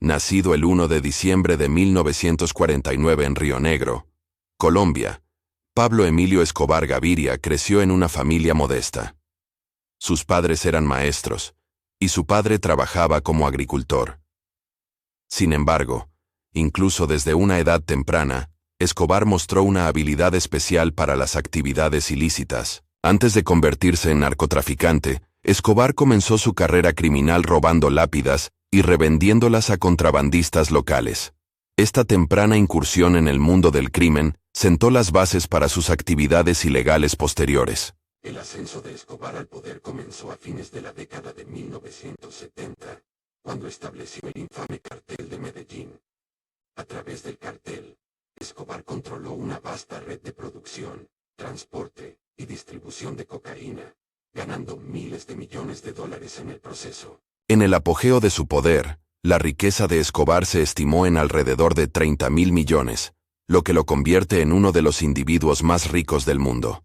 Nacido el 1 de diciembre de 1949 en Río Negro, Colombia, Pablo Emilio Escobar Gaviria creció en una familia modesta. Sus padres eran maestros, y su padre trabajaba como agricultor. Sin embargo, incluso desde una edad temprana, Escobar mostró una habilidad especial para las actividades ilícitas. Antes de convertirse en narcotraficante, Escobar comenzó su carrera criminal robando lápidas y revendiéndolas a contrabandistas locales. Esta temprana incursión en el mundo del crimen sentó las bases para sus actividades ilegales posteriores. El ascenso de Escobar al poder comenzó a fines de la década de 1970, cuando estableció el infame cartel de Medellín. A través del cartel, Escobar controló una vasta red de producción, transporte y distribución de cocaína, ganando miles de millones de dólares en el proceso. En el apogeo de su poder, la riqueza de Escobar se estimó en alrededor de 30.000 millones, lo que lo convierte en uno de los individuos más ricos del mundo.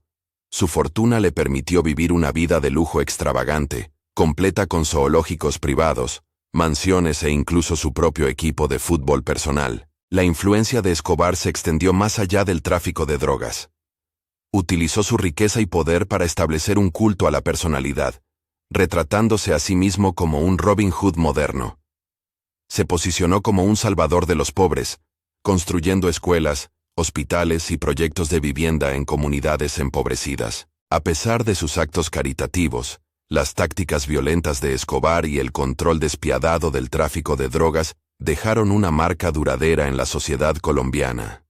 Su fortuna le permitió vivir una vida de lujo extravagante, completa con zoológicos privados, mansiones e incluso su propio equipo de fútbol personal. La influencia de Escobar se extendió más allá del tráfico de drogas. Utilizó su riqueza y poder para establecer un culto a la personalidad, retratándose a sí mismo como un Robin Hood moderno. Se posicionó como un salvador de los pobres, construyendo escuelas, hospitales y proyectos de vivienda en comunidades empobrecidas. A pesar de sus actos caritativos, las tácticas violentas de Escobar y el control despiadado del tráfico de drogas dejaron una marca duradera en la sociedad colombiana.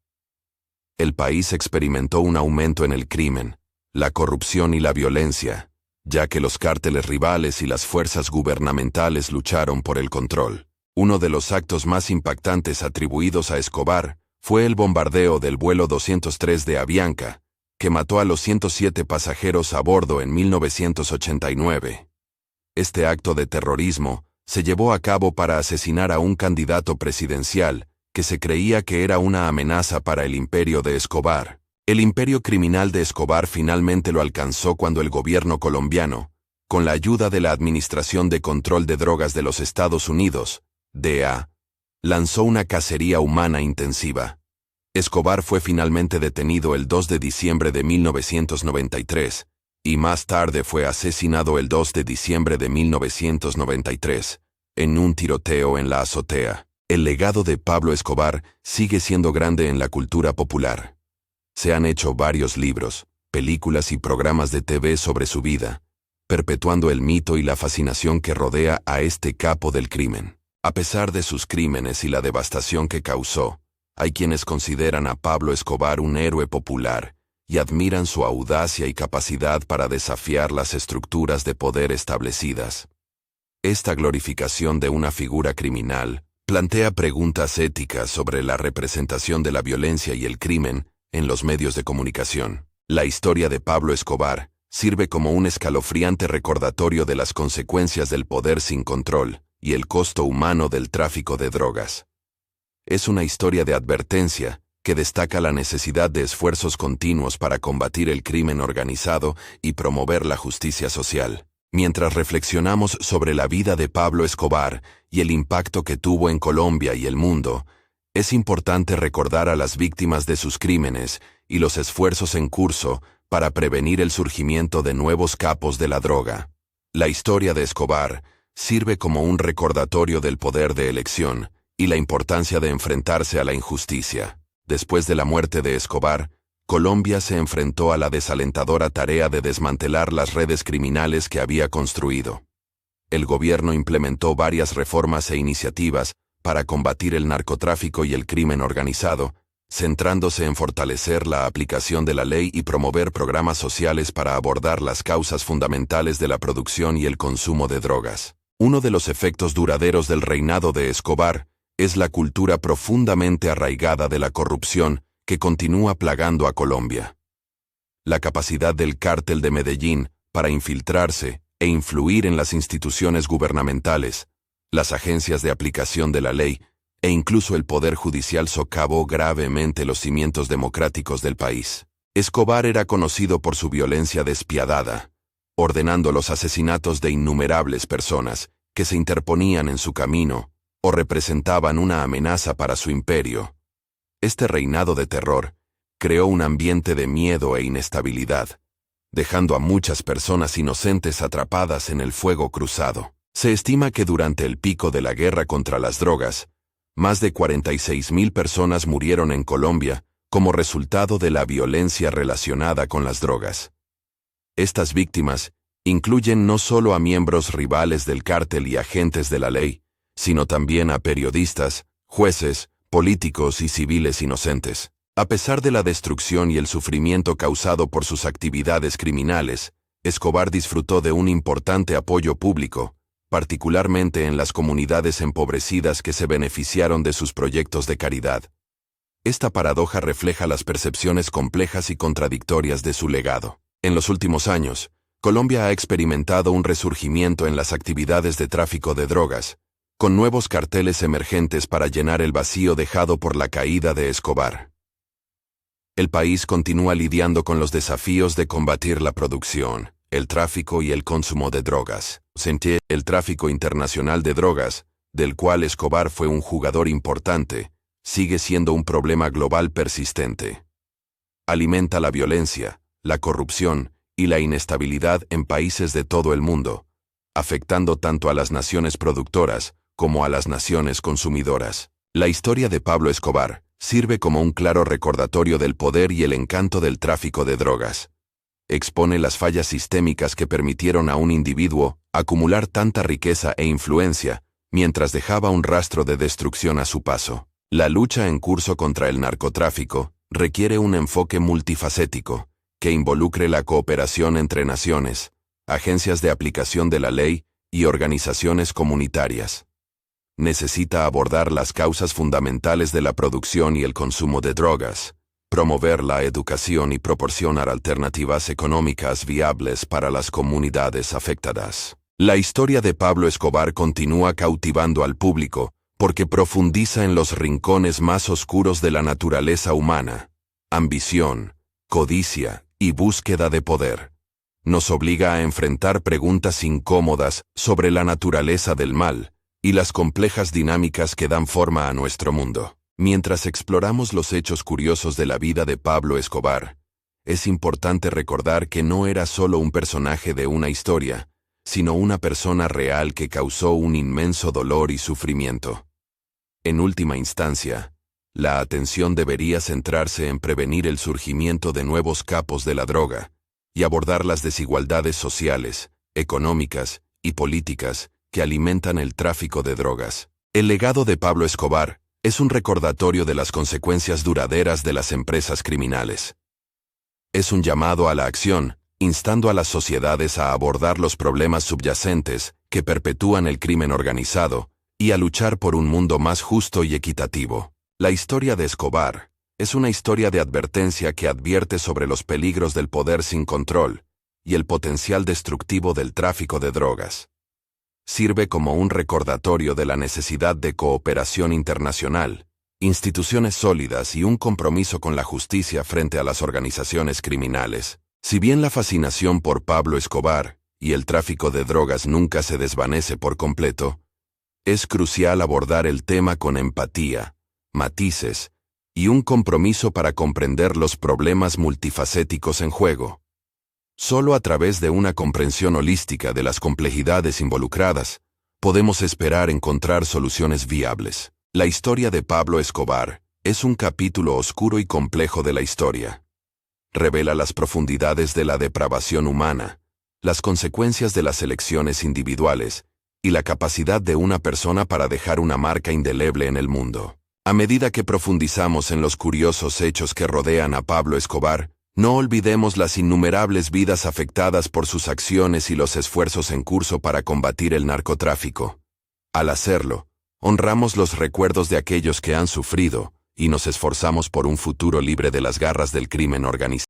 El país experimentó un aumento en el crimen, la corrupción y la violencia, ya que los cárteles rivales y las fuerzas gubernamentales lucharon por el control. Uno de los actos más impactantes atribuidos a Escobar fue el bombardeo del vuelo 203 de Avianca, que mató a los 107 pasajeros a bordo en 1989. Este acto de terrorismo se llevó a cabo para asesinar a un candidato presidencial que se creía que era una amenaza para el imperio de Escobar. El imperio criminal de Escobar finalmente lo alcanzó cuando el gobierno colombiano, con la ayuda de la Administración de Control de Drogas de los Estados Unidos, DEA, lanzó una cacería humana intensiva. Escobar fue finalmente detenido el 2 de diciembre de 1993, y más tarde fue asesinado el 2 de diciembre de 1993, en un tiroteo en la azotea. El legado de Pablo Escobar sigue siendo grande en la cultura popular. Se han hecho varios libros, películas y programas de TV sobre su vida, perpetuando el mito y la fascinación que rodea a este capo del crimen. A pesar de sus crímenes y la devastación que causó, hay quienes consideran a Pablo Escobar un héroe popular y admiran su audacia y capacidad para desafiar las estructuras de poder establecidas. Esta glorificación de una figura criminal plantea preguntas éticas sobre la representación de la violencia y el crimen en los medios de comunicación. La historia de Pablo Escobar sirve como un escalofriante recordatorio de las consecuencias del poder sin control y el costo humano del tráfico de drogas. Es una historia de advertencia que destaca la necesidad de esfuerzos continuos para combatir el crimen organizado y promover la justicia social. Mientras reflexionamos sobre la vida de Pablo Escobar y el impacto que tuvo en Colombia y el mundo, es importante recordar a las víctimas de sus crímenes y los esfuerzos en curso para prevenir el surgimiento de nuevos capos de la droga. La historia de Escobar sirve como un recordatorio del poder de elección y la importancia de enfrentarse a la injusticia. Después de la muerte de Escobar, Colombia se enfrentó a la desalentadora tarea de desmantelar las redes criminales que había construido. El gobierno implementó varias reformas e iniciativas para combatir el narcotráfico y el crimen organizado, centrándose en fortalecer la aplicación de la ley y promover programas sociales para abordar las causas fundamentales de la producción y el consumo de drogas. Uno de los efectos duraderos del reinado de Escobar es la cultura profundamente arraigada de la corrupción que continúa plagando a Colombia. La capacidad del cártel de Medellín para infiltrarse e influir en las instituciones gubernamentales, las agencias de aplicación de la ley e incluso el poder judicial socavó gravemente los cimientos democráticos del país. Escobar era conocido por su violencia despiadada, ordenando los asesinatos de innumerables personas que se interponían en su camino o representaban una amenaza para su imperio. Este reinado de terror creó un ambiente de miedo e inestabilidad, dejando a muchas personas inocentes atrapadas en el fuego cruzado. Se estima que durante el pico de la guerra contra las drogas, más de 46.000 personas murieron en Colombia como resultado de la violencia relacionada con las drogas. Estas víctimas incluyen no solo a miembros rivales del cártel y agentes de la ley, sino también a periodistas, jueces, políticos y civiles inocentes. A pesar de la destrucción y el sufrimiento causado por sus actividades criminales, Escobar disfrutó de un importante apoyo público, particularmente en las comunidades empobrecidas que se beneficiaron de sus proyectos de caridad. Esta paradoja refleja las percepciones complejas y contradictorias de su legado. En los últimos años, Colombia ha experimentado un resurgimiento en las actividades de tráfico de drogas, con nuevos carteles emergentes para llenar el vacío dejado por la caída de Escobar. El país continúa lidiando con los desafíos de combatir la producción, el tráfico y el consumo de drogas. El tráfico internacional de drogas, del cual Escobar fue un jugador importante, sigue siendo un problema global persistente. Alimenta la violencia, la corrupción y la inestabilidad en países de todo el mundo, afectando tanto a las naciones productoras como a las naciones consumidoras. La historia de Pablo Escobar sirve como un claro recordatorio del poder y el encanto del tráfico de drogas. Expone las fallas sistémicas que permitieron a un individuo acumular tanta riqueza e influencia, mientras dejaba un rastro de destrucción a su paso. La lucha en curso contra el narcotráfico requiere un enfoque multifacético, que involucre la cooperación entre naciones, agencias de aplicación de la ley y organizaciones comunitarias. Necesita abordar las causas fundamentales de la producción y el consumo de drogas, promover la educación y proporcionar alternativas económicas viables para las comunidades afectadas. La historia de Pablo Escobar continúa cautivando al público porque profundiza en los rincones más oscuros de la naturaleza humana: ambición, codicia y búsqueda de poder. Nos obliga a enfrentar preguntas incómodas sobre la naturaleza del mal y las complejas dinámicas que dan forma a nuestro mundo. Mientras exploramos los hechos curiosos de la vida de Pablo Escobar, es importante recordar que no era solo un personaje de una historia, sino una persona real que causó un inmenso dolor y sufrimiento. En última instancia, la atención debería centrarse en prevenir el surgimiento de nuevos capos de la droga y abordar las desigualdades sociales, económicas y políticas que alimentan el tráfico de drogas. El legado de Pablo Escobar es un recordatorio de las consecuencias duraderas de las empresas criminales. Es un llamado a la acción, instando a las sociedades a abordar los problemas subyacentes que perpetúan el crimen organizado y a luchar por un mundo más justo y equitativo. La historia de Escobar es una historia de advertencia que advierte sobre los peligros del poder sin control y el potencial destructivo del tráfico de drogas. Sirve como un recordatorio de la necesidad de cooperación internacional, instituciones sólidas y un compromiso con la justicia frente a las organizaciones criminales. Si bien la fascinación por Pablo Escobar y el tráfico de drogas nunca se desvanece por completo, es crucial abordar el tema con empatía, matices y un compromiso para comprender los problemas multifacéticos en juego. Solo a través de una comprensión holística de las complejidades involucradas, podemos esperar encontrar soluciones viables. La historia de Pablo Escobar es un capítulo oscuro y complejo de la historia. Revela las profundidades de la depravación humana, las consecuencias de las elecciones individuales y la capacidad de una persona para dejar una marca indeleble en el mundo. A medida que profundizamos en los curiosos hechos que rodean a Pablo Escobar, no olvidemos las innumerables vidas afectadas por sus acciones y los esfuerzos en curso para combatir el narcotráfico. Al hacerlo, honramos los recuerdos de aquellos que han sufrido y nos esforzamos por un futuro libre de las garras del crimen organizado.